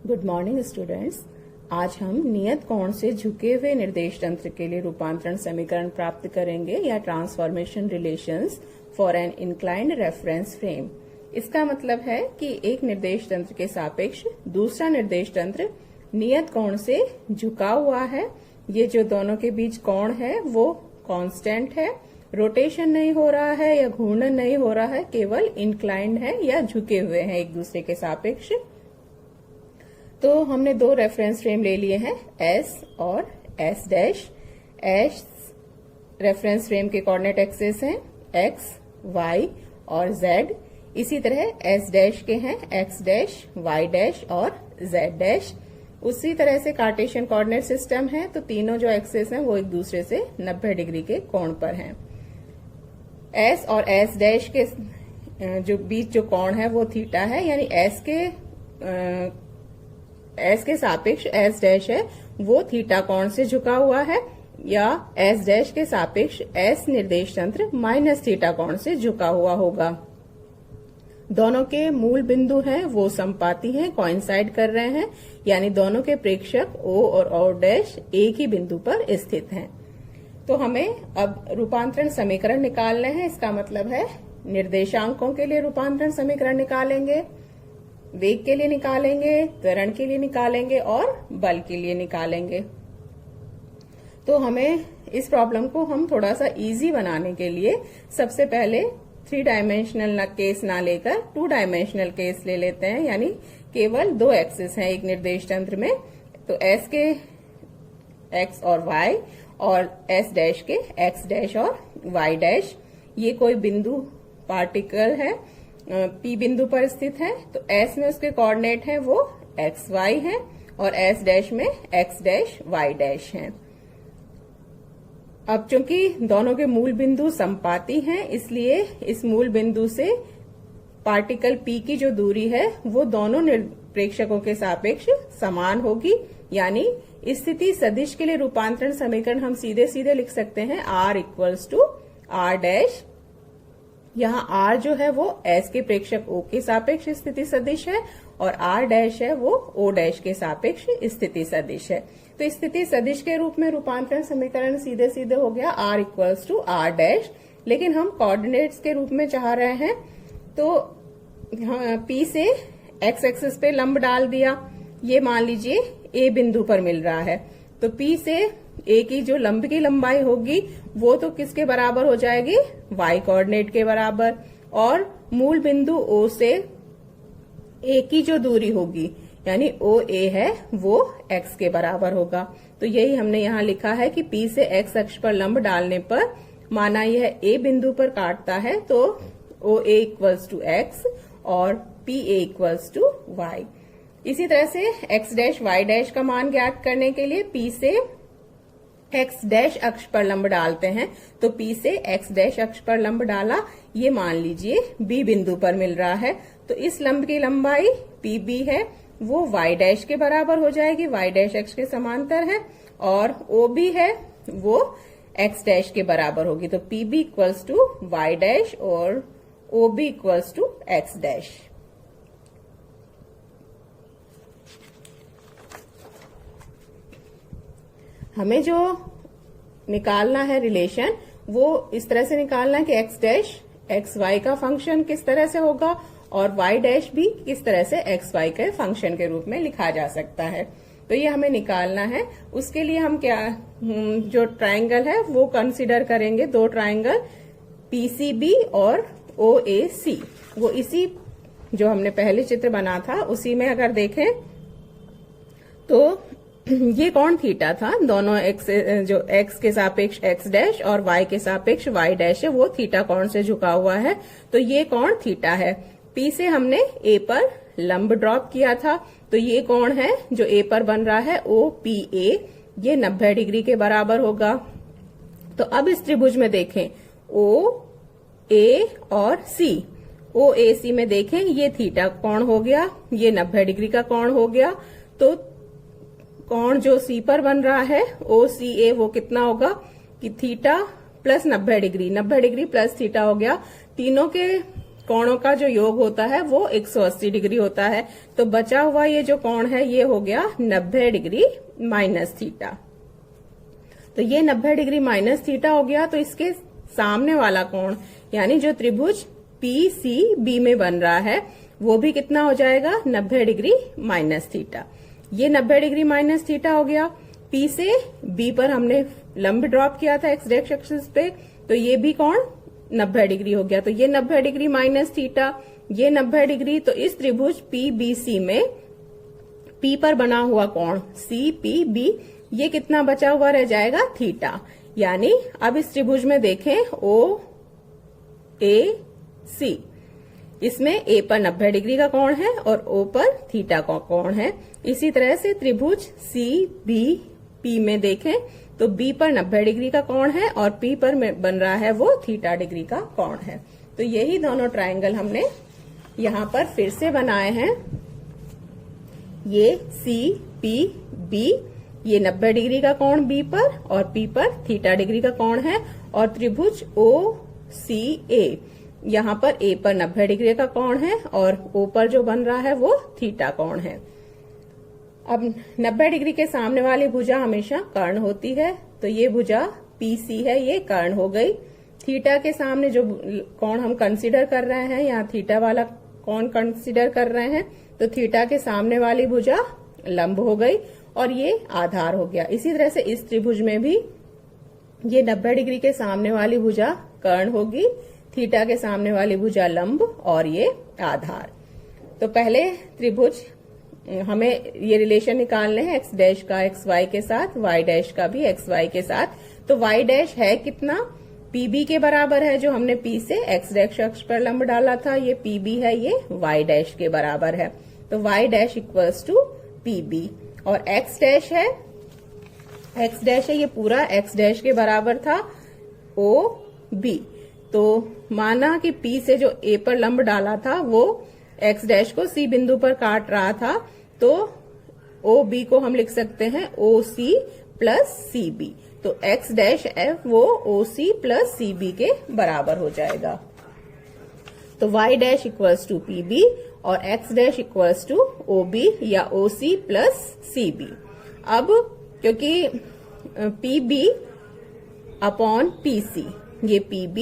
Good morning students. आज हम नियत कोण से झुके हुए निर्देश तंत्र के लिए रूपांतरण समीकरण प्राप्त करेंगे या transformation relations for an inclined reference frame. इसका मतलब है कि एक निर्देश तंत्र के सापेक्ष दूसरा निर्देश तंत्र नियत कोण से झुका हुआ है। ये जो दोनों के बीच कोण है वो कांस्टेंट है, रोटेशन नहीं हो रहा है या घूर्णन नहीं हो रहा है, केवल इंक्लाइंड है या झुके हुए हैं एक दूसरे के सापेक्ष। तो हमने दो रेफरेंस फ्रेम ले लिए हैं, S और S dash. S reference frame के कोऑर्डिनेट एक्सिस हैं X, Y और Z। इसी तरह S डैश के हैं X डैश, Y डैश और Z डैश। उसी तरह से कार्टेशियन कोऑर्डिनेट सिस्टम है, तो तीनों जो एक्सिस हैं वो एक दूसरे से 90 डिग्री के कोण पर हैं। S और S डैश के जो बीच जो कोण है वो थीटा है, यानी S के सापेक्ष S डैश है वो थीटा कोण से झुका हुआ है, या S डैश के सापेक्ष S निर्देश तंत्र माइनस थीटा कोण से झुका हुआ होगा। दोनों के मूल बिंदु हैं वो समपाती हैं, कोइंसाइड कर रहे हैं, यानी दोनों के प्रेक्षक O और O डैश एक ही बिंदु पर स्थित हैं। तो हमें अब रूपांतरण समीकरण निकालने हैं। इसका मतलब है निर्देशांकों के लिए रूपांतरण समीकरण निकालेंगे, वेग के लिए निकालेंगे, त्वरण के लिए निकालेंगे और बल के लिए निकालेंगे। तो हमें इस प्रॉब्लम को हम थोड़ा सा इजी बनाने के लिए सबसे पहले 3 डायमेंशनल केस ना लेकर 2 डायमेंशनल केस ले लेते हैं, यानी केवल 2 एक्सिस हैं एक निर्देश तंत्र में। तो S के X और Y और S डैश के X डैश और Y डैश, ये कोई बिंदु पार्टिकल है, P बिंदु पर स्थित है। तो S में उसके कोऑर्डिनेट हैं वो X Y हैं और S डैश में X डैश Y डैश हैं। अब चूंकि दोनों के मूल बिंदु समपाती हैं, इसलिए इस मूल बिंदु से पार्टिकल P की जो दूरी है वो दोनों प्रेक्षकों के सापेक्ष समान होगी। यानी स्थिति सदिश के लिए रूपांतरण समीकरण हम सीधे सीधे लिख सकते हैं R equals to R dash. यहाँ R जो है वो S के प्रेक्षक O के सापेक्ष स्थिति सदिश है और R डैश है वो O डैश के सापेक्ष स्थिति सदिश है। तो स्थिति सदिश के रूप में रूपांतरण समीकरण सीधे सीधे हो गया R equals to R dash. लेकिन हम कोऑर्डिनेट्स के रूप में चाह रहे हैं, तो P से X एक्सिस पे लंब डाल दिया। ये मान लीजिए A बिंदु पर मिल रहा है, तो P से A की जो लंब की लंबाई होगी वो तो किसके बराबर हो जाएगी, Y कोऑर्डिनेट के बराबर। और मूल बिंदु O से A की जो दूरी होगी यानी OA है वो X के बराबर होगा। तो यही हमने यहाँ लिखा है कि P से X अक्ष पर लंब डालने पर माना यह A बिंदु पर काटता है, तो OA इक्वल्स टू X और PA इक्वल्स टू Y। इसी तरह से X डैश Y डैश का मान ज्ञात करने के लिए P से X डैश अक्ष पर लंब डालते हैं। तो P से X डैश अक्ष पर लंब डाला, ये मान लीजिए B बिंदु पर मिल रहा है, तो इस लंब की लंबाई PB है वो Y डैश के बराबर हो जाएगी, Y डैश अक्ष के समांतर है, और OB है वो X डैश के बराबर होगी। तो PB equals to Y dash और OB equals to X dash. हमें जो निकालना है रिलेशन वो इस तरह से निकालना है कि X डैश X Y का फंक्शन किस तरह से होगा और Y डैश भी किस तरह से X Y के फंक्शन के रूप में लिखा जा सकता है। तो ये हमें निकालना है। उसके लिए हम क्या जो ट्रायंगल है वो कंसीडर करेंगे, 2 ट्रायंगल PCB और OAC। वो इसी जो हमने पहले चित्र बना था उसी में अगर देखें तो ये कोण थीटा था। दोनों जो X के सापेक्ष X डैश और Y के सापेक्ष Y डैश है वो थीटा कोण से झुका हुआ है, तो ये कोण थीटा है। P से हमने A पर लंब ड्रॉप किया था, तो ये कोण है जो A पर बन रहा है OPA, ये 90 डिग्री के बराबर होगा। तो अब इस त्रिभुज में देखें OA और C। OAC में देखें ये थीटा कोण हो गया, ये 90 डिग्री का कोण हो गया। तो कोण जो C पर बन रहा है OCA वो कितना होगा कि theta plus 90 degree, 90 degree plus theta हो गया। तीनों के कोणों का जो योग होता है वो 180 डिग्री होता है। तो बचा हुआ ये जो कोण है ये हो गया 90 डिग्री माइनस थीटा। तो ये 90 डिग्री माइनस थीटा हो गया। तो इसके सामने वाला कोण यानी जो त्रिभुज PCB में बन रहा है वो भी कितना हो जाएगा 90 डिग्री माइनस थीटा। ये 90 डिग्री माइनस थीटा हो गया। P से B पर हमने लंब ड्रॉप किया था एक्स एक्सिस पे, तो ये भी कोण 90 डिग्री हो गया। तो ये 90 डिग्री माइनस थीटा, ये 90 डिग्री। तो इस त्रिभुज PBC में P पर बना हुआ कोण CPB ये कितना बचा हुआ रह जाएगा थीटा। यानी अब इस त्रिभुज में देखें OAC, इसमें A पर 90 डिग्री का कोण है और O पर थीटा का कोण है। इसी तरह से त्रिभुज CBP में देखें तो B पर 90 डिग्री का कोण है और P पर बन रहा है वो थीटा डिग्री का कोण है। तो यही दोनों ट्रायंगल हमने यहाँ पर फिर से बनाए हैं। ये CPB, ये 90 डिग्री का कोण B पर और P पर थीटा डिग्री का कोण है। और त्रिभुज OCA, यहाँ पर A पर 90 डिग्री का कोण है और O पर जो बन रहा है वो थीटा कोण है। अब 90 डिग्री के सामने वाली भुजा हमेशा कर्ण होती है, तो ये भुजा PC है, ये कर्ण हो गई। थीटा के सामने जो कोण हम कंसीडर कर रहे हैं, यहाँ थीटा वाला कोण कंसीडर कर रहे हैं, तो थीटा के सामने वाली भुजा लंब हो गई और ये आधार हो गया। इसी तरह से इस त्रिभुज में भी ये 90 डिग्री के सामने वाली भुजा कर्ण होगी, थीटा के सामने वाली भुजा लंब और ये आधार। तो पहले त्रिभुज हमें ये रिलेशन निकालने हैं एक्स डैश का एक्स वाई के साथ, वाई डैश का भी एक्स वाई के साथ। तो वाई डैश है कितना, PB के बराबर है, जो हमने P से एक्स डैश अक्ष पर लंब डाला था, ये PB है, ये वाई डैश के बराबर है। तो Y dash equals to PB। और एक्स डैश है, एक्स डैश है, ये पूरा एक्स डैश के बराबर था OB। तो माना कि P से जो A पर लंब डाला था वो एक्स डैश को C बिंदु पर काट रहा था, तो OB को हम लिख सकते हैं OC प्लस CB। तो एक्स डैश F वो OC प्लस CB के बराबर हो जाएगा। तो y dash equals to PB और x dash equals to OB या OC प्लस CB। अब क्योंकि PB अपॉन PC, ये PB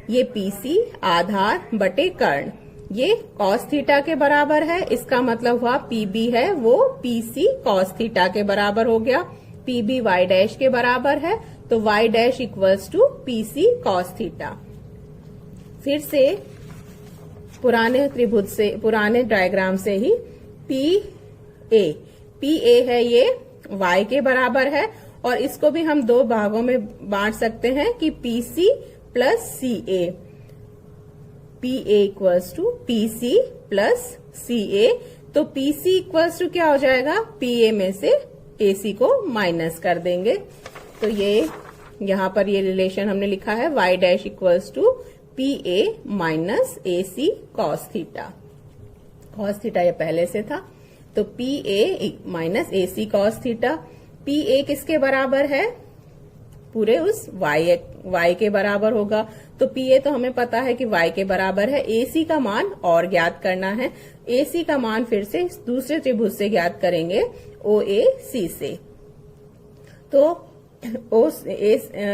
ये PC आधार बटे कर्ण, ये cos थीटा के बराबर है। इसका मतलब हुआ PB है वो PC cos थीटा के बराबर हो गया। PB y डैश के बराबर है, तो y dash equals to PC cos theta. फिर से पुराने त्रिभुज से, पुराने डायग्राम से ही PA है, ये y के बराबर है और इसको भी हम दो भागों में बांट सकते हैं कि PC plus CA। PA equals to PC plus CA। तो PC इक्वल्स टू क्या हो जाएगा, PA में से AC को माइनस कर देंगे। तो ये यहाँ पर ये रिलेशन हमने लिखा है y dash equals to PA minus AC cos theta. cos theta ये पहले से था, तो PA minus AC cos theta. PA किसके बराबर है, पूरे उस y के बराबर होगा। तो PA तो हमें पता है कि y के बराबर है। AC का मान और ज्ञात करना है। AC का मान फिर से दूसरे त्रिभुज से ज्ञात करेंगे, OAC से। तो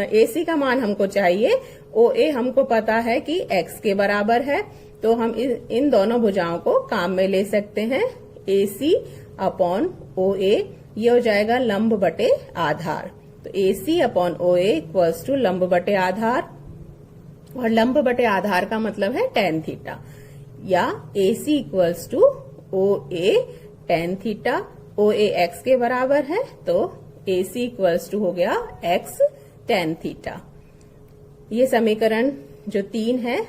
AC का मान हमको चाहिए, OA हमको पता है कि x के बराबर है, तो हम इन दोनों भुजाओं को काम में ले सकते हैं। AC अपॉन OA ये हो जाएगा लंब बटे आधार। तो AC upon OA equals to लंब बटे आधार, और लंब बटे आधार का मतलब है tan थीटा, या AC equals to OA tan theta. OA x के बराबर है, तो AC इक्वल्स टू हो गया x tan थीटा। ये समीकरण जो 3 है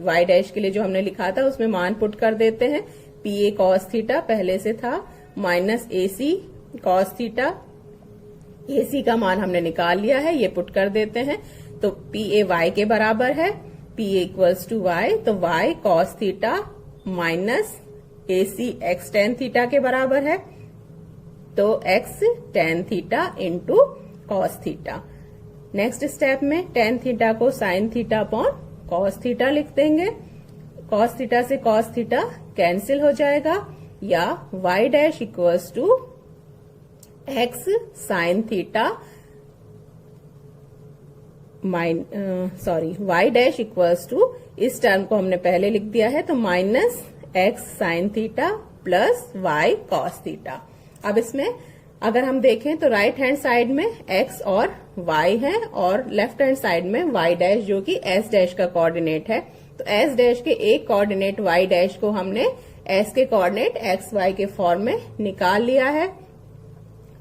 y डैश के लिए जो हमने लिखा था उसमें मान पुट कर देते हैं। PA cos थीटा पहले से था minus AC cos theta, AC का मान हमने निकाल लिया है, ये पुट कर देते हैं। तो PA y के बराबर है, PA इक्वल्स टू y, तो y cos theta minus AC x tan theta के बराबर है, तो x tan theta into cos theta. Next step में tan थीटा को sin theta upon cos theta लिख देंगे। कॉस थीटा से कॉस थीटा कैंसिल हो जाएगा, या y dash equals to x sine theta y dash equals to, इस term को हमने पहले लिख दिया है तो minus x sine theta plus y cos theta. अब इसमें अगर हम देखें तो राइट हैंड साइड में x और y है और लेफ्ट हैंड साइड में y डैश जो कि s डैश का कोऑर्डिनेट है। तो s डैश के एक कोऑर्डिनेट y डैश को हमने s के कोऑर्डिनेट x y के फॉर्म में निकाल लिया है।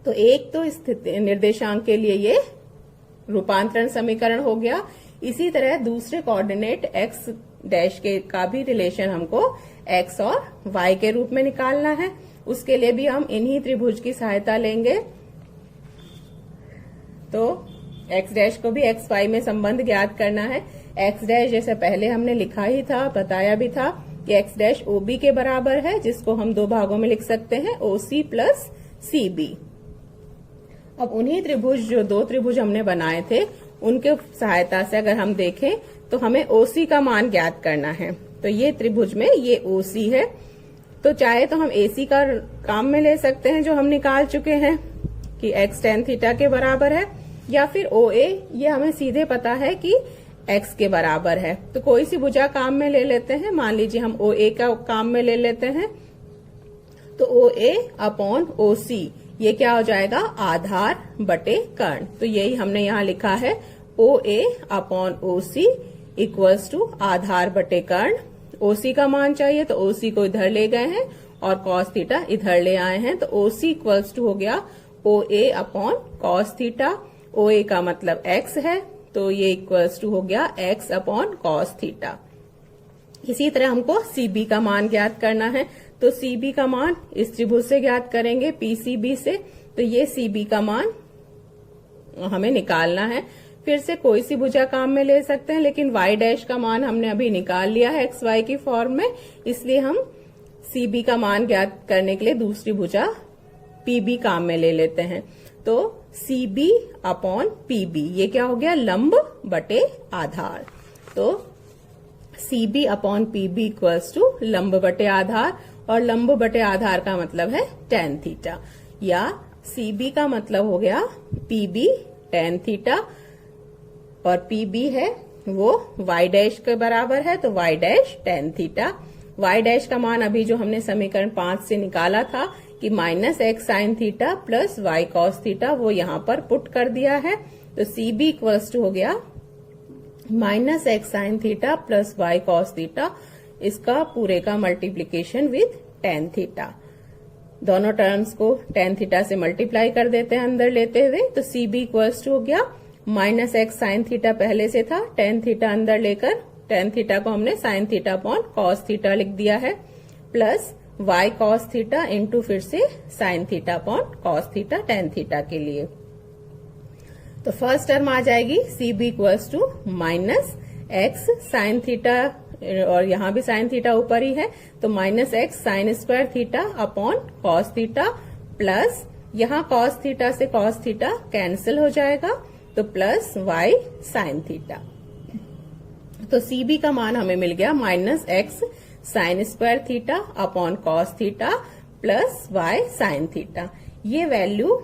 तो एक तो स्थिति निर्देशांक के लिए ये रूपांतरण समीकरण हो गया। इसी तरह दूसरे कोऑर्डिनेट x डैश के का भी रिलेशन हमको x और y के रूप में निकालना है। उसके लिए भी हम इन्हीं त्रिभुज की सहायता लेंगे। तो x डैश को भी x y में संबंध ज्ञात करना है। x डैश जैसे पहले हमने लिखा ही था, बताया भी था कि x डैश OB के बराबर है, जिसको हम दो भागों में लिख सकते हैं, OC प्लस CB। अब उन्हीं त्रिभुज जो दो त्रिभुज हमने बनाए थे उनके सहायता से अगर हम देखें तो हमें OC का मान ज्ञात करना है। तो ये त्रिभुज में ये OC है, तो चाहे तो हम AC का काम में ले सकते हैं जो हम निकाल चुके हैं कि x tan थीटा के बराबर है, या फिर OA, ये हमें सीधे पता है कि x के बराबर है। तो कोई सी भुजा काम में ले लेते हैं। मान लीजिए हम OA का काम में ले लेते हैं, तो OA अपॉन OC ये क्या हो जाएगा, आधार बटे कर्ण। तो यही हमने यहाँ लिखा है, OA upon OC equals to आधार बटे कर्ण। OC का मान चाहिए तो OC को इधर ले गए हैं और cos थीटा इधर ले आए हैं। तो OC इक्वल्स टू हो गया OA upon cos theta. OA का मतलब x है, तो ये इक्वल्स टू हो गया x अपॉन cos थीटा। इसी तरह हमको CB का मान ज्ञात करना है। तो CB का मान इस त्रिभुज से ज्ञात करेंगे, PCB से। तो ये CB का मान हमें निकालना है। फिर से कोई सी भुजा काम में ले सकते हैं, लेकिन y डैश का मान हमने अभी निकाल लिया है x y की फॉर्म में, इसलिए हम CB का मान ज्ञात करने के लिए दूसरी भुजा PB काम में ले लेते हैं। तो CB अपॉन PB ये क्या हो गया, लंब बटे आधार। तो CB अपॉन PB इक्वल्स टू लंब बटे आधार, और लंब बटे आधार का मतलब है tan थीटा, या CB का मतलब हो गया PB tan थीटा, और PB है वो y डैश के बराबर है, तो y dash tan theta. y dash का मान अभी जो हमने समीकरण 5 से निकाला था कि minus x sine theta plus y cos theta, वो यहाँ पर पुट कर दिया है। तो CB इक्वल्स टू हो गया minus x sine theta plus y cos theta, इसका पूरे का मल्टीप्लीकेशन विद tan थीटा। दोनों टर्म्स को tan थीटा से मल्टीप्लाई कर देते हैं अंदर लेते हुए। तो CB इक्वल्स टू हो गया माइनस x साइन थीटा पहले से था, tan थीटा अंदर लेकर tan थीटा को हमने sine theta upon cos theta लिख दिया है, plus y cos theta into फिर से sine theta upon cos theta tan theta के लिए। तो फर्स्ट टर्म आ जाएगी CB equals to minus x sine theta, और यहाँ भी साइन थीटा ऊपर ही है, तो minus x sine square theta upon cos theta, plus यहाँ cos थीटा से cos थीटा कैंसिल हो जाएगा, तो प्लस y साइन थीटा। तो CB का मान हमें मिल गया minus x sine square theta upon cos theta plus y sine theta. ये वैल्यू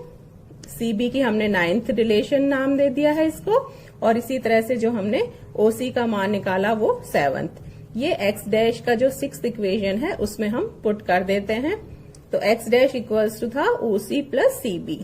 CB की हमने 9th रिलेशन नाम दे दिया है इसको, और इसी तरह से जो हमने OC का मान निकाला वो 7th। ये x डैश का जो 6th इक्वेशन है उसमें हम पुट कर देते हैं। तो x डैश इक्वल्स टू था OC प्लस CB।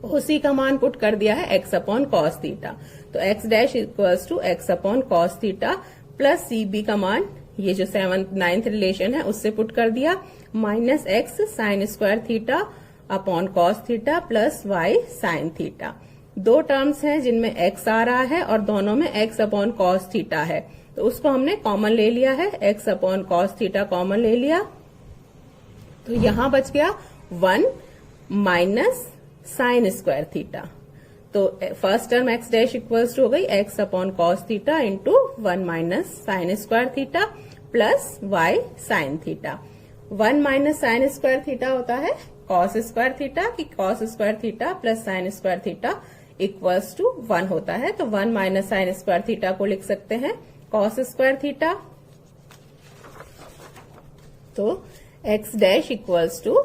OC का मान पुट कर दिया है x अपॉन cos थीटा, तो x dash equals to x upon cos theta plus CB का मान ये जो 9th रिलेशन है उससे पुट कर दिया, minus x sine square theta upon cos theta plus y sine theta. दो टर्म्स हैं जिनमें x आ रहा है और दोनों में x अपॉन cos थीटा है, तो उसको हमने कॉमन ले लिया है, x upon cos theta common ले लिया, तो यहां बच गया 1 माइनस साइन स्क्वायर थीटा। तो first term x dash equals to हो गई x upon cos theta into 1 minus sine square theta plus y sine theta. 1 minus sine square theta होता है cos स्क्वायर थीटा, कि cos square theta plus sine square theta equals to 1 होता है। तो 1 minus sine square theta को लिख सकते हैं cos स्क्वायर थीटा, तो x dash equals to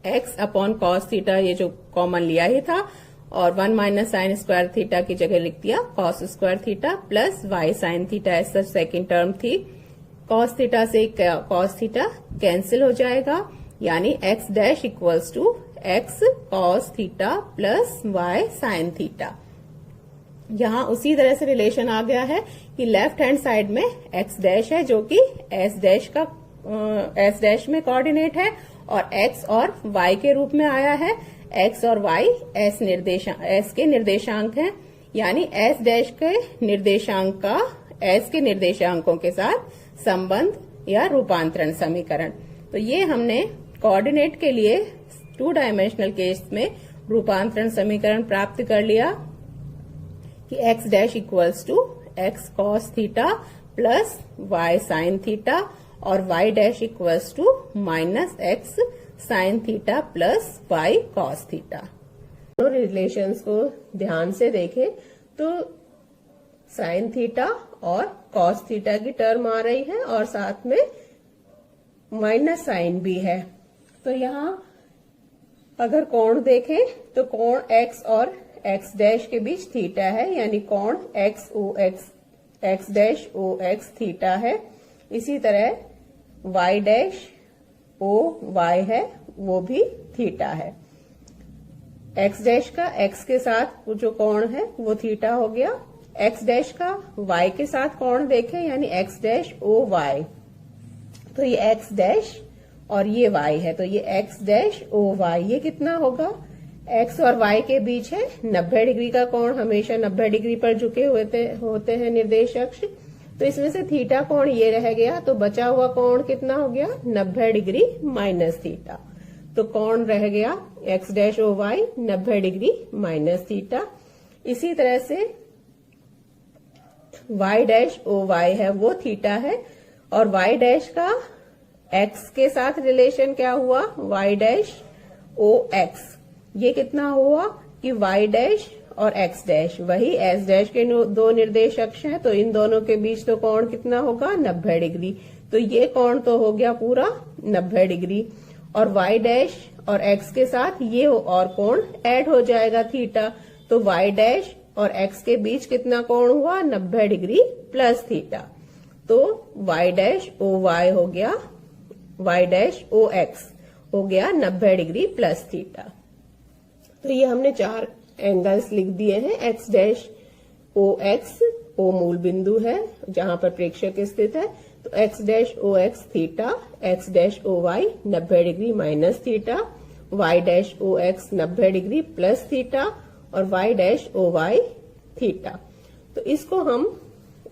x upon cos theta, ये जो कॉमन लिया ही था, और 1 माइनस साइन स्क्वायर थीटा की जगह लिख दिया cos square theta plus y sine theta, ऐसा सेकेंड टर्म थी। कॉस थीटा से कॉस थीटा कैंसिल हो जाएगा, यानी x dash equals to x cos theta plus y sine theta. यहां उसी तरह से रिलेशन आ गया है कि लेफ्ट हैंड साइड में एक्स डैश है जो कि एस डैश में कोऑर्डिनेट है, और एक्स और वाई के रूप में आया है। एक्स और वाई एस के निर्देशांक हैं, यानी एस डैश के निर्देशांक का एस के निर्देशांकों के साथ संबंध या रूपांतरण समीकरण। तो ये हमने कोऑर्डिनेट के लिए 2 डायमेंशनल केस में रूपांतरण समीकरण प्राप्त कर लिया कि x dash equals to x cos theta plus y sine theta, और y dash equals to minus x sine theta plus y cos theta. दोनों रिलेशंस को ध्यान से देखें तो साइन थीटा और कॉस थीटा की टर्म आ रही है, और साथ में माइनस साइन भी है। तो यहाँ अगर कोण देखें तो कोण एक्स और एक्स डैश के बीच थीटा है, यानी कोण एक्स डैश ओ एक्स थीटा है। इसी तरह वाई डैश ओ वाई है, वो भी थीटा है। एक्स डैश का एक्स के साथ जो कोण है वो थीटा हो गया। एक्स डैश का वाई के साथ कोण देखें, यानी एक्स डैश ओ वाई, तो ये एक्स डैश और ये वाई है, तो ये एक्स डैश ओ वाई, ये कितना होगा? एक्स और वाई के बीच है 90 डिग्री का कोण, हमेशा 90 डिग्री पर झुके होते हैं निर्देश अक्ष। तो इसमें से थीटा कोण ये रह गया, तो बचा हुआ कोण कितना हो गया? 90 डिग्री माइनस थीटा। तो कोण रह गया एक्स डैश ओ वाई 90 डिग्री माइनस थीटा। इसी तरह से वाई डैश ओ वाई है वो थीटा है, और वाई डैश का एक्स के साथ रिलेशन क्या हुआ? वाई डैश ओ एक्स, ये कितना हुआ कि वाई डैश और एक्स डैश वही एस डैश के दो निर्देश अक्ष हैं, तो इन दोनों के बीच तो कोण कितना होगा? 90 डिग्री। तो ये कोण तो हो गया पूरा 90 डिग्री, और वाई डैश और एक्स के साथ ये और कोण ऐड हो जाएगा थीटा, तो वाई डैश और एक्स के बीच कितना कोण हुआ? 90 डिग्री प्लस थीटा। तो वाई डैश ओ वाई हो गया, वाई डैश ओ एक्स हो गया 90 डिग्री प्लस थीटा। तो ये हमने 4 एंगल्स लिख दिए हैं। एक्स डैश ओ एक्स, ओ मूल बिंदु है जहां पर प्रेक्षक स्थित है, तो एक्स डैश ओ एक्स थीटा, एक्स डैश ओ y 90 degree minus theta, y dash ओ एक्स 90 डिग्री प्लस थीटा, और वाई डैश ओ वाई थीटा। तो इसको हम,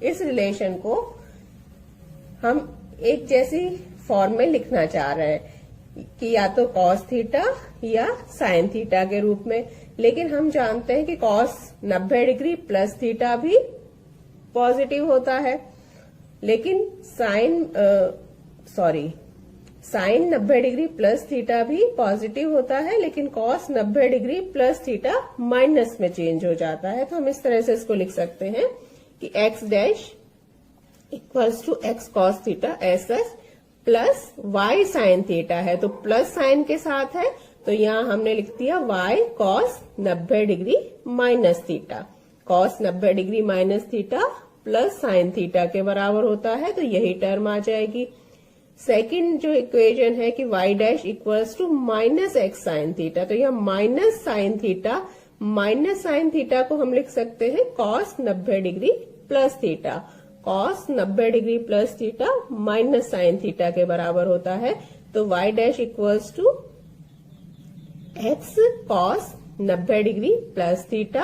इस रिलेशन को हम एक जैसी फॉर्म में लिखना चाह रहे हैं कि या तो कॉस थीटा या साइन थीटा के रूप में, लेकिन हम जानते हैं कि कॉस 90 डिग्री प्लस थीटा भी पॉजिटिव होता है, लेकिन साइन 90 डिग्री प्लस थीटा भी पॉजिटिव होता है, लेकिन cos 90 degree plus theta minus में चेंज हो जाता है। तो हम इस तरह से इसको लिख सकते हैं कि x dash equals to x cos theta s plus y sine theta है, तो प्लस साइन के साथ है, तो यहां हमने लिख दिया y cos 90 degree minus theta. Cos 90 degree minus theta plus sine theta के बराबर होता है, तो यही टर्म आ जाएगी। सेकंड जो इक्वेशन है कि y dash equals to minus x sine theta, तो यह माइनस साइन थीटा को हम लिख सकते हैं cos 90 degree plus theta. Cos 90 degree plus theta minus sine theta के बराबर होता है, तो Y dash equals to x cos 90 degree plus theta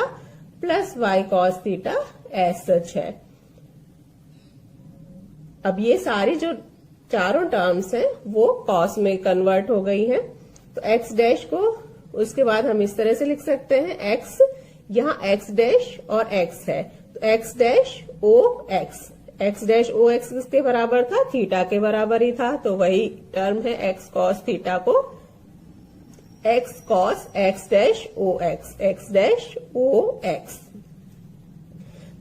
plus y cos theta as such है। अब ये सारी जो चारों टर्म्स हैं वो कॉस में कन्वर्ट हो गई हैं, तो एक्स डैश को उसके बाद हम इस तरह से लिख सकते हैं, एक्स यहाँ एक्स डैश और एक्स है, तो एक्स डैश ओ एक्स, एक्स डैश ओ एक्स किसके बराबर था? थीटा के बराबर ही था, तो वही टर्म है एक्स कॉस थीटा को एक्स कॉस एक्स डैश ओ एक्स, एक्स डैश ओ एक्स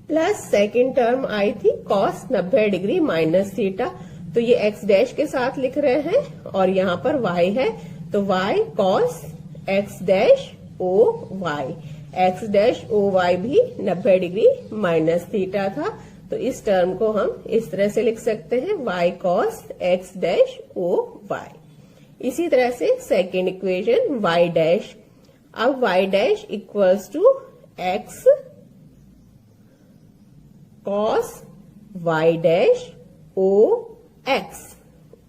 प्लस सेकेंड टर्म आई थी कॉस 90 डिग्री माइनस थीटा, तो ये एक्स डैश के साथ लिख रहे हैं और यहाँ पर वाई है, तो वाई कॉस एक्स डैश ओ वाई। एक्स डैश ओ वाई भी 90 डिग्री माइनस थीटा था, तो इस टर्म को हम इस तरह से लिख सकते हैं वाई कॉस एक्स डैश ओ वाई। इसी तरह से सेकेंड इक्वेशन वाई डैश, अब y dash equals to x cos y dash O x,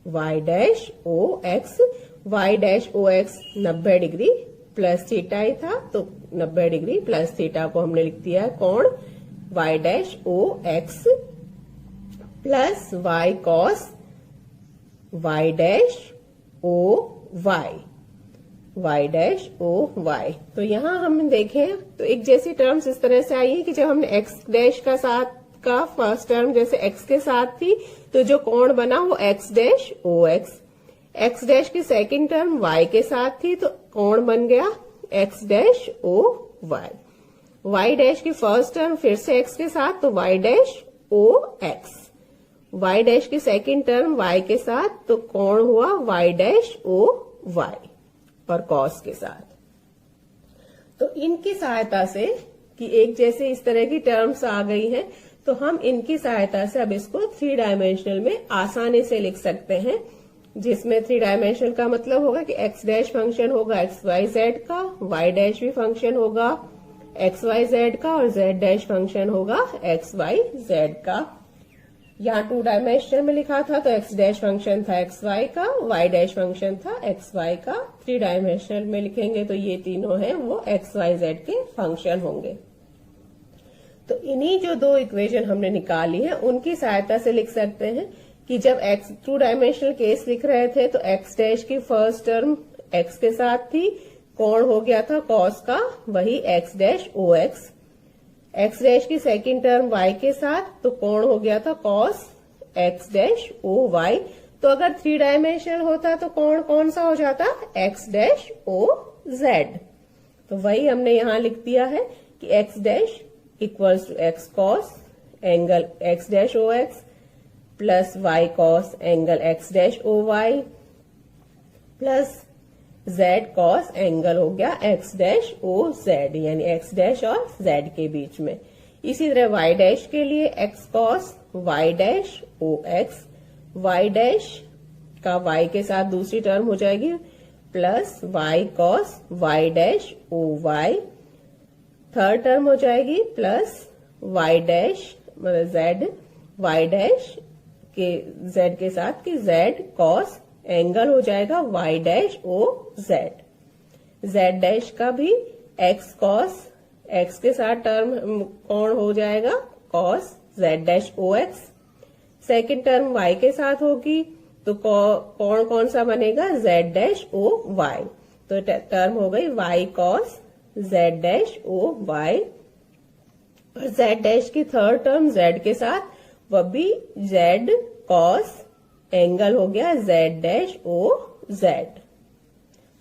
y dash O x. Y dash O x 90 degree plus theta ही था, तो 90 डिग्री प्लस थीटा को हमने लिख दिया है कोण वाई डैश ओ x plus y cos y dash ओ y, y dash ओ y. तो यहां हम देखें तो एक जैसी टर्म्स इस तरह से आई है कि जब हमने एक्स डैश का साथ का फर्स्ट टर्म जैसे एक्स के साथ थी, तो जो कोण बना वो एक्स डैश ओ एक्स। एक्स डैश की सेकेंड टर्म वाई के साथ थी, तो कोण बन गया एक्स डैश ओ वाई। वाई डैश की फर्स्ट टर्म फिर से एक्स के साथ, तो वाई डैश ओ एक्स। वाई डैश की सेकेंड टर्म वाई के साथ, तो कोण हुआ वाई डैश ओ वाई और कॉस के साथ। तो इनकी सहायता से कि एक जैसे इस तरह की टर्म्स आ गई हैं, तो हम इनकी सहायता से अब इसको 3 डायमेंशनल में आसानी से लिख सकते हैं, जिसमें 3 डायमेंशनल का मतलब होगा कि एक्स डैश फंक्शन होगा एक्स वाई जेड का, वाई डैश भी फंक्शन होगा एक्स वाई जेड का और जेड डैश फंक्शन होगा एक्स वाई जेड का। यहाँ 2 डायमेंशनल में लिखा था तो एक्स डैश फंक्शन था एक्स वाई का, वाई डैश फंक्शन था एक्स वाई का। 3 डायमेंशनल में लिखेंगे तो ये तीनों हैं वो एक्स वाई जेड के फंक्शन होंगे। तो इन्हीं जो 2 इक्वेशन हमने निकाली है उनकी सहायता से लिख सकते हैं कि जब एक्स 2 डायमेंशनल केस लिख रहे थे तो एक्स डैश की फर्स्ट टर्म एक्स के साथ थी, कोण हो गया था कॉस का वही एक्स डैश ओ एक्स। एक्स डैश की सेकेंड टर्म वाई के साथ, तो कोण हो गया था कॉस एक्स डैश ओ वाई। तो अगर 3 डायमेंशनल होता तो कोण कौन सा हो जाता एक्स डैश ओ जेड। तो वही हमने यहां लिख दिया है कि x dash equals to x cos angle x dash O x plus y cos angle x dash O y plus z cos angle हो गया एक्स डैश ओ जेड, यानी एक्स डैश और जेड के बीच में। इसी तरह वाई डैश के लिए एक्स कॉस वाई डैश ओ एक्स, वाई डैश का वाई के साथ दूसरी टर्म हो जाएगी plus y cos y dash ओ वाई, थर्ड टर्म हो जाएगी प्लस वाई डैश मतलब जेड वाई डैश के जेड के साथ कि जेड कॉस एंगल हो जाएगा y dash O z. Z dash का भी एक्स कॉस एक्स के साथ टर्म कोण हो जाएगा कॉस जेड डैश ओ एक्स। सेकेंड टर्म वाई के साथ होगी तो कोण कौन सा बनेगा जेड डैश ओ वाई। तो टर्म हो गई वाई कॉस जेड डैश ओ वाई और जेड डैश की थर्ड टर्म जेड के साथ वह भी जेड कॉस एंगल हो गया जेड डैश ओ जेड।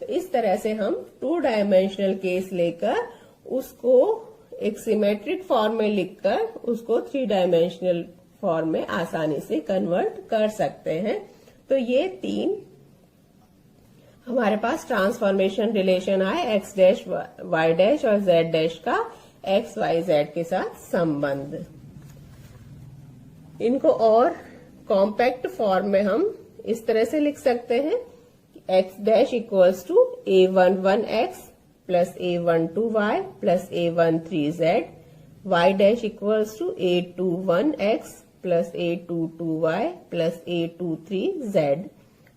तो इस तरह से हम 2 डायमेंशनल केस लेकर उसको एक सिमेट्रिक फॉर्म में लिखकर उसको 3 डायमेंशनल फॉर्म में आसानी से कन्वर्ट कर सकते हैं। तो ये 3 हमारे पास ट्रांसफॉर्मेशन रिलेशन आए एक्स डैश वाई डैश और जेड डैश का एक्स वाई जेड के साथ संबंध। इनको और कॉम्पैक्ट फॉर्म में हम इस तरह से लिख सकते हैं x dash equals to a11 x plus a12 y plus a13 z, y dash equals to a21 x plus a22 y plus a23 z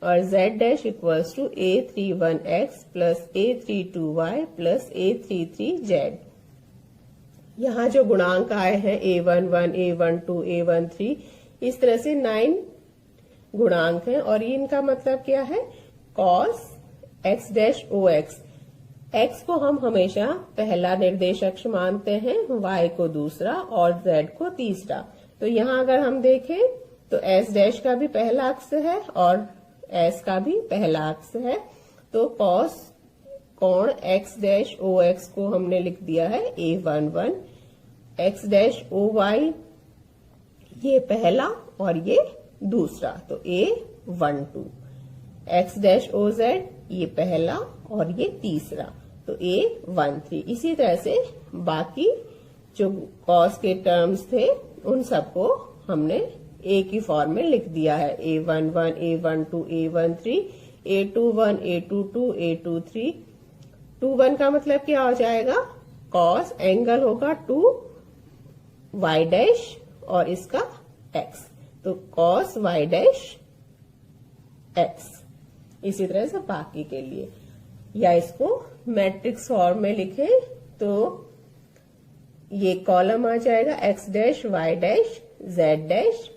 और z dash equals to a31 x plus a32 y plus a33 z. यहाँ जो गुणांक आए हैं a11, a12, a13 इस तरह से 9 गुणांक हैं और इनका मतलब क्या है cos x डैश ओ एक्स। x को हम हमेशा पहला निर्देशक मानते हैं, y को दूसरा और z को तीसरा। तो यहाँ अगर हम देखें तो s डैश का भी पहला अक्ष है और s का भी पहला अक्ष है। तो cos कोण x डैश ओ एक्स को हमने लिख दिया है a11, x डैश ओ वाई ये पहला और ये दूसरा, तो A12, x डैश OZ ये पहला और ये तीसरा, तो A13। इसी तरह से बाकी जो कॉस के टर्म्स थे उन सबको हमने एक ही फॉर्म में लिख दिया है, A11, A12, A13, A21, A22, A23। 21 का मतलब क्या हो जाएगा, कॉस एंगल होगा 2 y डैश और इसका x, तो कॉस y डैश x। इसी तरह से बाकी के लिए, या इसको मैट्रिक्स फॉर्म में लिखे तो ये कॉलम आ जाएगा x dash y dash z dash.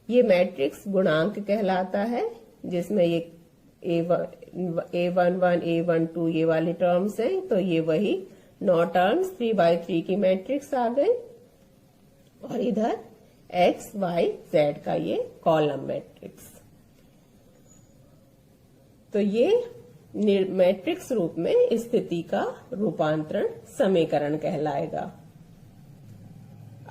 ये मैट्रिक्स गुणांक कहलाता है, जिसमें ये A11, A12 ये वाली टर्म्स हैं, तो ये वही 9 टर्म्स 3x3 की मैट्रिक्स आ गई। और इधर x, y, z का ये कॉलम मैट्रिक्स। तो ये मैट्रिक्स रूप में स्थिति का रूपांतरण समीकरण कहलाएगा।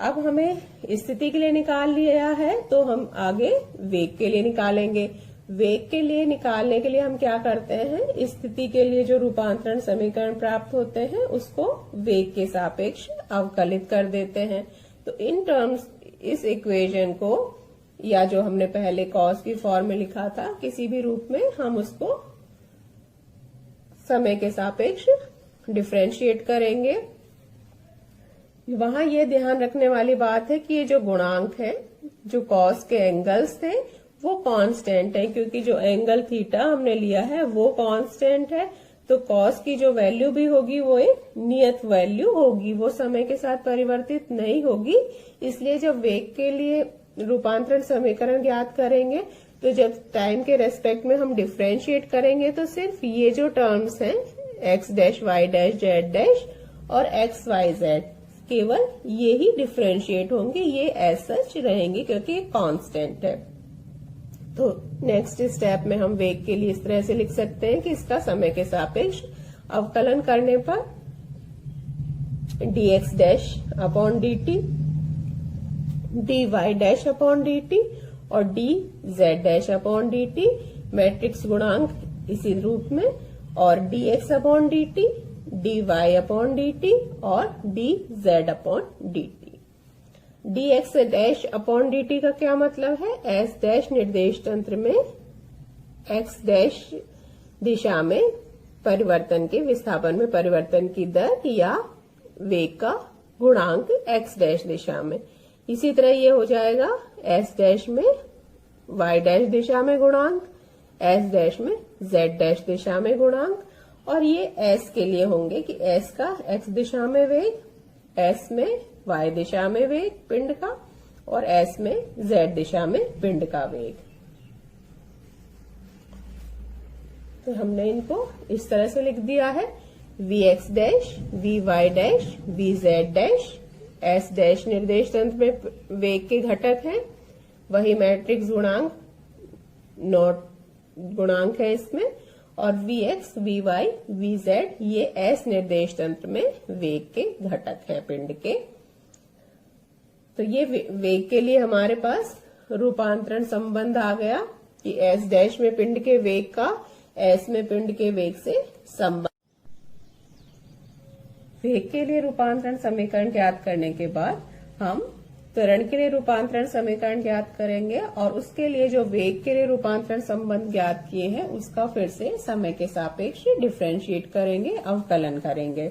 अब हमें स्थिति के लिए निकाल लिया है, तो हम आगे वेग के लिए निकालेंगे। वेग के लिए निकालने के लिए हम क्या करते हैं, स्थिति के लिए जो रूपांतरण समीकरण प्राप्त होते हैं उसको वेग के सापेक्ष अवकलित कर देते हैं। तो इन टर्म्स इस इक्वेशन को, या जो हमने पहले कॉस की फॉर्म में लिखा था, किसी भी रूप में हम उसको समय के सापेक्ष डिफरेंशिएट करेंगे। वहां ये ध्यान रखने वाली बात है कि ये जो गुणांक है, जो कॉस के एंगल्स थे वो कांस्टेंट है, क्योंकि जो एंगल थीटा हमने लिया है वो कांस्टेंट है। तो कॉस की जो वैल्यू भी होगी वो एक नियत वैल्यू होगी, वो समय के साथ परिवर्तित नहीं होगी। इसलिए जब वेग के लिए रूपांतरण समीकरण ज्ञात करेंगे, तो जब टाइम के रेस्पेक्ट में हम डिफरेंशिएट करेंगे तो सिर्फ ये जो टर्म्स हैं x dash y dash z dash और x y z, केवल ये ही डिफरेंशिएट होंगे, ये एज सच रहेंगे क्योंकि ये कांस्टेंट है। तो नेक्स्ट स्टेप में हम वेग के लिए इस तरह से लिख सकते हैं कि इसका समय के सापेक्ष अवकलन करने पर dx dash upon dt, dy dash upon dt और dz dash upon dt, matrix गुणांक इसी रूप में, और dx upon dt, dy upon dt और dz upon dt। dx dash upon dt का क्या मतलब है, s डैश निर्देश तंत्र में x डैश दिशा में परिवर्तन के, विस्थापन में परिवर्तन की दर या वेग का गुणांक x डैश दिशा में। इसी तरह ये हो जाएगा s डैश में y डैश दिशा में गुणांक, s डैश में z डैश दिशा में गुणांक, और ये s के लिए होंगे कि s का x दिशा में वेग, s में y दिशा में वेग पिंड का, और s में z दिशा में पिंड का वेग। तो हमने इनको इस तरह से लिख दिया है, vx dash, vy dash, vz dash, s dash निर्देश तंत्र में वेग के घटक हैं, वही मैट्रिक्स गुणांक नोट गुणांक है इसमें, और vx, vy, vz ये s निर्देश तंत्र में वेग के घटक हैं पिंड के। तो ये वेग के लिए हमारे पास रूपांतरण संबंध आ गया कि s डैश में पिंड के वेग का s में पिंड के वेग से संबंध। वेग के लिए रूपांतरण समीकरण ज्ञात करने के बाद हम त्वरण के लिए रूपांतरण समीकरण ज्ञात करेंगे, और उसके लिए जो वेग के लिए रूपांतरण संबंध ज्ञात किए हैं उसका फिर से समय के सापेक्ष डिफरेंशिएट करेंगे, अवकलन करेंगे।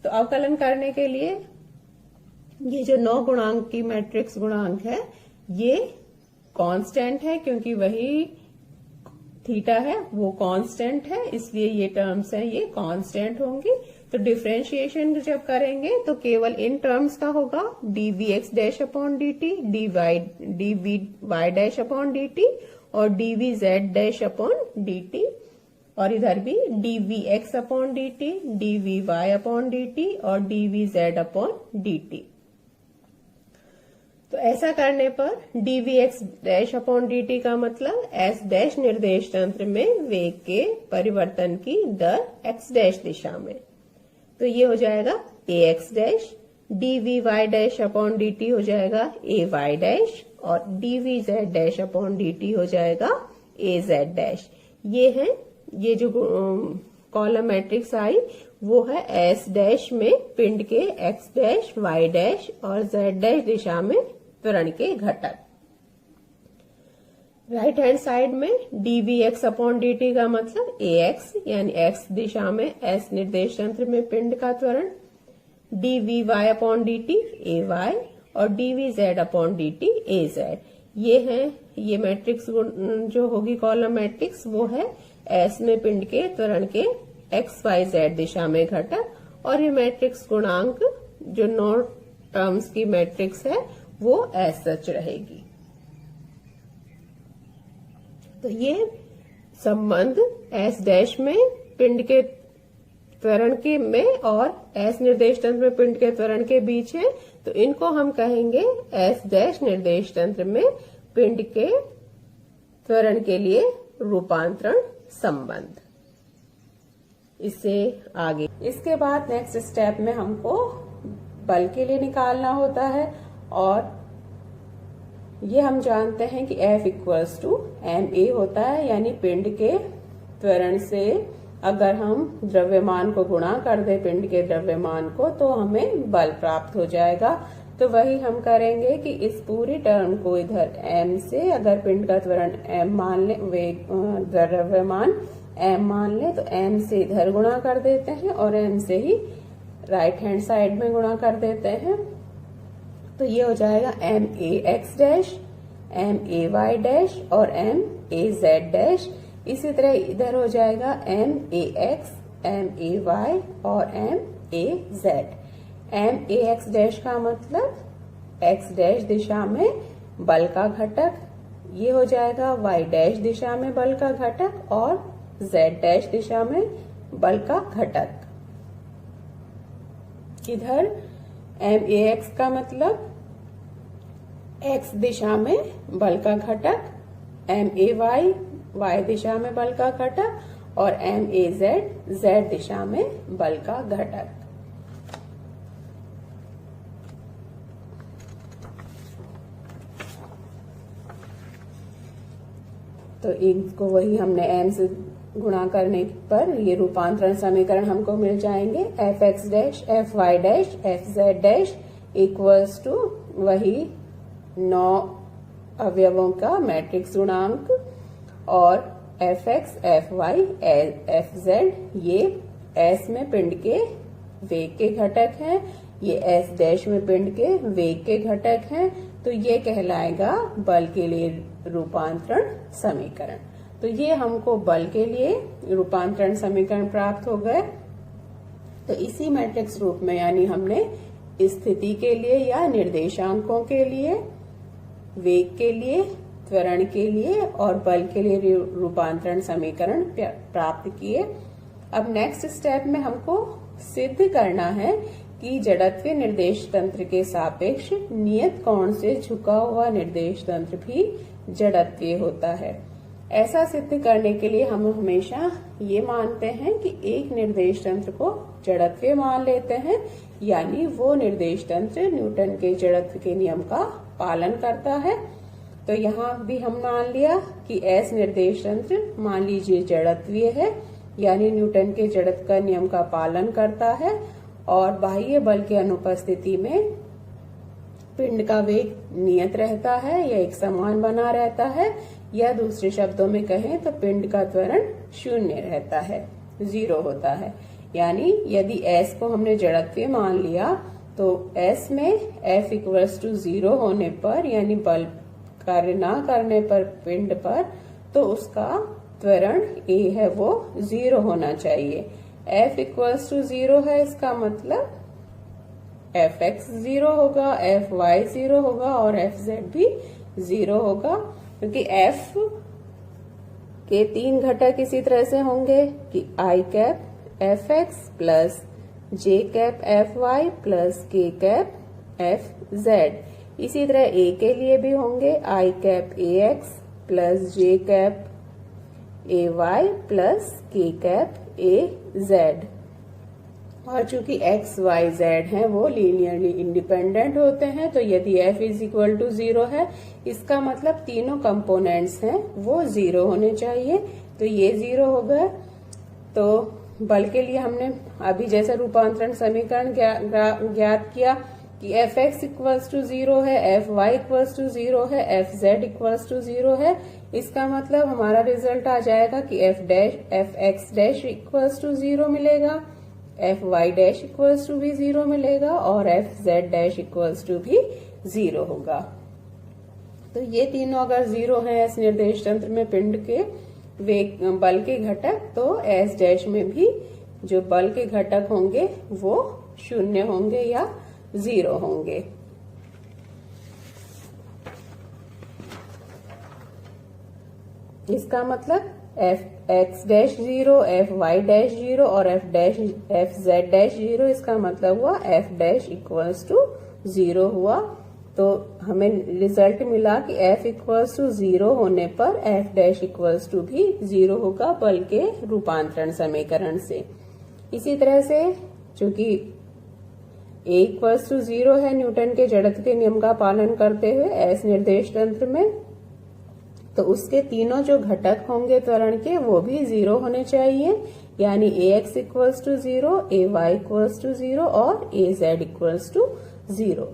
तो अवकलन करने के लिए ये जो 9 गुणांक की मैट्रिक्स गुणांक है ये कांस्टेंट है, क्योंकि वही थीटा है वो कांस्टेंट है, इसलिए ये टर्म्स हैं ये कांस्टेंट होंगी। तो डिफरेंशिएशन जब करेंगे तो केवल इन टर्म्स का होगा, dvx dash upon dt, dvy dash upon dt और dvz डैश अपॉन dt, और इधर भी dvx upon dt, dvy upon dt और dvz अपॉन dt। तो ऐसा करने पर dvx डैश अपॉन dt का मतलब s डैश निर्देश तंत्र में वेग के परिवर्तन की दर x डैश दिशा में, तो ये हो जाएगा ax dash, dvy dash upon dt हो जाएगा ay डैश, और dvz डैश अपॉन dt हो जाएगा az डैश। ये जो कॉलम मैट्रिक्स आई वो है एस डैश में पिंड के एक्स डैश वाई डैश और जेड डैश दिशा में त्वरण के घटक। राइट हैंड साइड में dvx अपॉन dt का मतलब ax यानी x दिशा में s निर्देश तंत्र में पिंड का त्वरण, dvy अपॉन dt ay और dvz अपॉन dt az। ये मैट्रिक्स जो होगी कॉलम मैट्रिक्स वो है s में पिंड के त्वरण के x y z दिशा में घटक, और ये मैट्रिक्स गुणांक जो 9 टर्म्स की मैट्रिक्स है वो एज सच रहेगी। तो ये संबंध s डैश में पिंड के त्वरण के में और s निर्देश तंत्र में पिंड के त्वरण के बीच है, तो इनको हम कहेंगे s डैश निर्देश तंत्र में पिंड के त्वरण के लिए रूपांतरण संबंध। इससे आगे इसके बाद नेक्स्ट स्टेप में हमको बल के लिए निकालना होता है, और ये हम जानते हैं कि F इक्वल्स टू ma होता है, यानी पिंड के त्वरण से अगर हम द्रव्यमान को गुणा कर दे पिंड के द्रव्यमान को तो हमें बल प्राप्त हो जाएगा। तो वही हम करेंगे कि इस पूरी टर्म को इधर m से, अगर पिंड का त्वरण m मान ले, वेग द्रव्यमान m मान ले, तो m से इधर गुणा कर देते हैं और m से ही राइट हैंड साइड में गुणा कर देते हैं। तो ये हो जाएगा max डैश, may डैश और maz डैश। इसी तरह इधर हो जाएगा max, may और maz। max डैश का मतलब x डैश दिशा में बल का घटक, ये हो जाएगा y डैश दिशा में बल का घटक और z डैश दिशा में बल का घटक। इधर max का मतलब x दिशा में बल का घटक, may y दिशा में बल का घटक और maz z दिशा में बल का घटक। तो इनको वही हमने m से गुणा करने पर ये रूपांतरण समीकरण हमको मिल जाएंगे। fx dash, fy dash, fz dash equals to वही 9 अवयवों का मैट्रिक्स गुणांक, और fx, fy, fz ये s में पिंड के वेग के घटक हैं, ये s डैश में पिंड के वेग के घटक हैं। तो ये कहलाएगा बल के लिए रूपांतरण समीकरण। तो ये हमको बल के लिए रूपांतरण समीकरण प्राप्त हो गए। तो इसी मैट्रिक्स रूप में यानी हमने स्थिति के लिए या निर्देशांकों के लिए, वेग के लिए, त्वरण के लिए और बल के लिए रूपांतरण समीकरण प्राप्त किए। अब नेक्स्ट स्टेप में हमको सिद्ध करना है कि जड़त्वीय निर्देश तंत्र के सापेक्ष नियत कोण से झुका हुआ निर्देश तंत्र भी जड़त्वीय होता है। ऐसा सिद्ध करने के लिए हम हमेशा ये मानते हैं कि एक निर्देश तंत्र को जड़त्वीय मान लेते हैं, यानी वो निर्देश तंत्र न्यूटन के जड़त्व के नियम का पालन करता है। तो यहाँ भी हम मान लिया कि S निर्देश तंत्र मान लीजिए जड़त्वीय है, यानी न्यूटन के जड़त्व का नियम का पालन करता है, और बाह्य बल की अनुपस्थिति में पिंड का वेग नियत रहता है या एक समान बना रहता है, या दूसरे शब्दों में कहें तो पिंड का त्वरण शून्य रहता है, 0 होता है। यानी यदि S को हमने जड़त्वीय मान लिया तो S में F इक्वल्स टू 0 होने पर, यानी बल कार्य ना करने पर पिंड पर, तो उसका त्वरण A है वो 0 होना चाहिए। F इक्वल्स टू 0 है, इसका मतलब Fx 0 होगा, Fy 0 होगा और Fz भी 0 होगा, क्योंकि F के 3 घटक इसी तरह से होंगे कि I cap Fx plus J cap Fy plus K cap Fz। इसी तरह A के लिए भी होंगे I cap Ax plus J cap Ay plus K cap Az। और चूंकि x, y, z हैं वो लीनियरली इंडिपेंडेंट होते हैं, तो यदि f इज इक्वल टू 0 है, इसका मतलब तीनों कंपोनेंट्स हैं वो 0 होने चाहिए। तो ये 0 हो गए। तो बल के लिए हमने अभी जैसा रूपांतरण समीकरण ज्ञात किया कि एफ एक्स इक्वल्स टू 0 है, एफ वाई इक्वल्स टू 0 है, एफ जेड इक्वल्स टू 0 है। इसका मतलब हमारा रिजल्ट आ जाएगा कि F x dash equals to 0 मिलेगा, F y dash equals to भी 0 मिलेगा और F z dash equals to भी 0 होगा। तो ये तीनों अगर 0 है एस निर्देश तंत्र में पिंड के वेग बल के घटक, तो एस डैश में भी जो बल के घटक होंगे वो 0 होंगे या 0 होंगे। इसका मतलब F x dash 0, F y dash 0 और एफ जेड डैश 0। इसका मतलब हुआ एफ डैश इक्वल्स टू 0 हुआ। तो हमें रिजल्ट मिला कि f इक्वल्स टू 0 होने पर f डैश इक्वल्स टू भी 0 होगा बल के रूपांतरण समीकरण से। इसी तरह से चूंकि a इक्वल्स टू 0 है न्यूटन के जड़त्व के नियम का पालन करते हुए s निर्देश तंत्र में, तो उसके तीनों जो घटक होंगे त्वरण के वो भी 0 होने चाहिए, यानी ax equals to 0, ay equals to 0 और az इक्वल्स टू 0।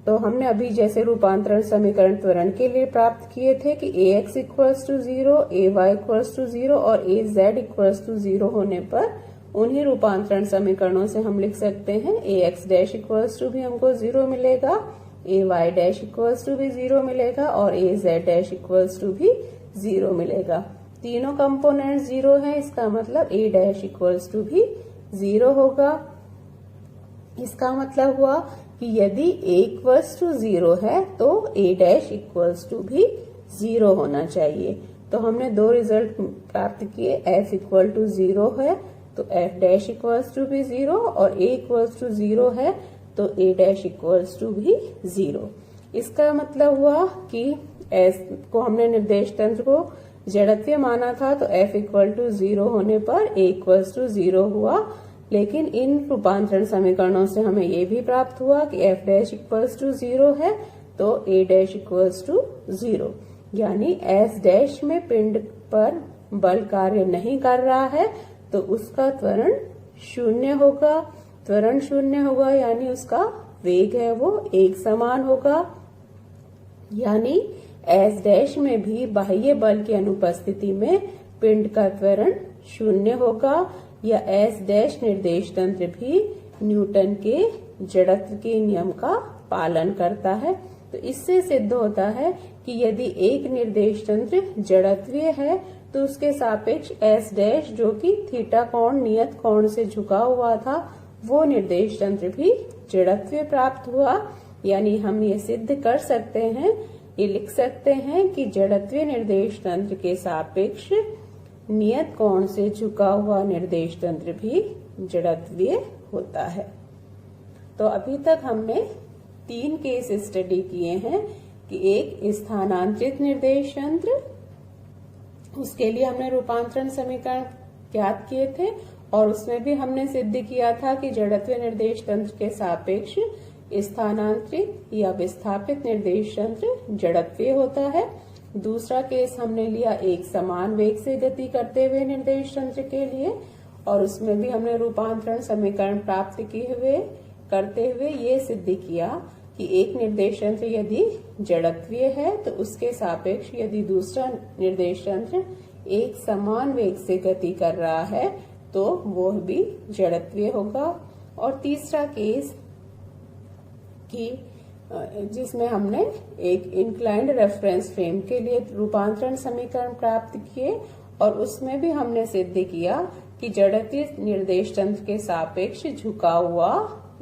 तो हमने अभी जैसे रूपांतरण समीकरण त्वरण के लिए प्राप्त किए थे कि ax equals to 0, ay equals to 0 और az इक्वल्स टू 0 होने पर उन्हीं रूपांतरण समीकरणों से हम लिख सकते हैं ax डैश इक्वल्स टू भी हमको 0 मिलेगा, ay डैश इक्वल्स टू भी 0 मिलेगा और az डैश इक्वल्स टू भी 0 मिलेगा। तीनों कंपोनेंट 0 हैं, इसका मतलब a डैश इक्वल्स टू भी 0 होगा। इसका मतलब हुआ कि यदि a इक्वल्स टू 0 है तो a डैश इक्वल्स टू भी 0 होना चाहिए। तो हमने दो रिजल्ट प्राप्त किए, f इक्वल टू 0 है तो f डैश इक्वल्स टू भी 0 और a इक्वल्स टू 0 है तो a डैश इक्वल्स टू भी 0। इसका मतलब हुआ कि s को हमने निर्देश तंत्र को जड़त्वीय माना था, तो f इक्वल टू 0 होने पर a इक्वल्स टू 0 हुआ। लेकिन इन रूपांतरण समीकरणों से हमें ये भी प्राप्त हुआ कि f डैश इक्वल्स टू 0 है तो a डैश इक्वल्स टू 0, यानी s डैश में पिंड पर बल कार्य नहीं कर रहा है तो उसका त्वरण 0 होगा। त्वरण 0 होगा यानी उसका वेग है वो एक समान होगा, यानी s डैश में भी बाह्य बल की अनुपस्थिति में पिंड का त्वरण 0 होगा, या s डैश निर्देश तंत्र भी न्यूटन के जड़त्व के नियम का पालन करता है। तो इससे सिद्ध होता है कि यदि एक निर्देश तंत्र जड़त्वीय है तो उसके सापेक्ष s डैश जो कि थीटा कोण नियत कोण से झुका हुआ था वो निर्देश तंत्र भी जड़त्वीय प्राप्त हुआ। यानी हम ये सिद्ध कर सकते हैं, ये लिख सकते हैं कि जड़त्वीय निर्देश तंत्र के सापेक्ष नियत कोण से झुका हुआ निर्देश तंत्र भी जड़त्वीय होता है। तो अभी तक हमने 3 केस स्टडी किए हैं कि एक स्थानांतरित निर्देश तंत्र, उसके लिए हमने रूपांतरण समीकरण ज्ञात किए थे और उसमें भी हमने सिद्ध किया था कि जड़त्वीय निर्देश तंत्र के सापेक्ष स्थानांतरित या विस्थापित निर्देश तंत्र जड़त्वीय होता है। दूसरा केस हमने लिया एक समान वेग से गति करते हुए निर्देश तंत्र के लिए और उसमें भी हमने रूपांतरण समीकरण प्राप्त करते हुए ये सिद्ध किया कि एक निर्देश तंत्र यदि जड़त्वीय है तो उसके सापेक्ष यदि दूसरा निर्देश तंत्र एक समान वेग से गति कर रहा है तो वो भी जड़त्वीय होगा। और तीसरा केस की जिसमें हमने एक इंक्लाइंड रेफरेंस फ्रेम के लिए रूपांतरण समीकरण प्राप्त किए और उसमें भी हमने सिद्ध किया कि जड़त्वीय निर्देश तंत्र के सापेक्ष झुका हुआ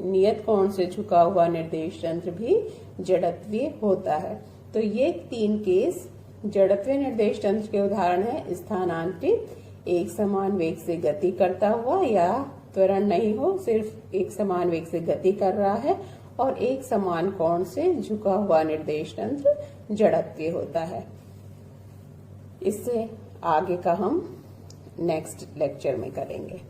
नियत कोण से झुका हुआ निर्देश तंत्र भी जड़त्वीय होता है। तो ये 3 केस जड़त्वीय निर्देश तंत्र के उदाहरण है, स्थानांतरित एक समान वेग से गति करता हुआ या त्वरण नहीं हो, सिर्फ एक समान वेग से गति कर रहा है और एक समान कोण से झुका हुआ निर्देश तंत्र जड़त्वीय होता है। इससे आगे का हम नेक्स्ट लेक्चर में करेंगे।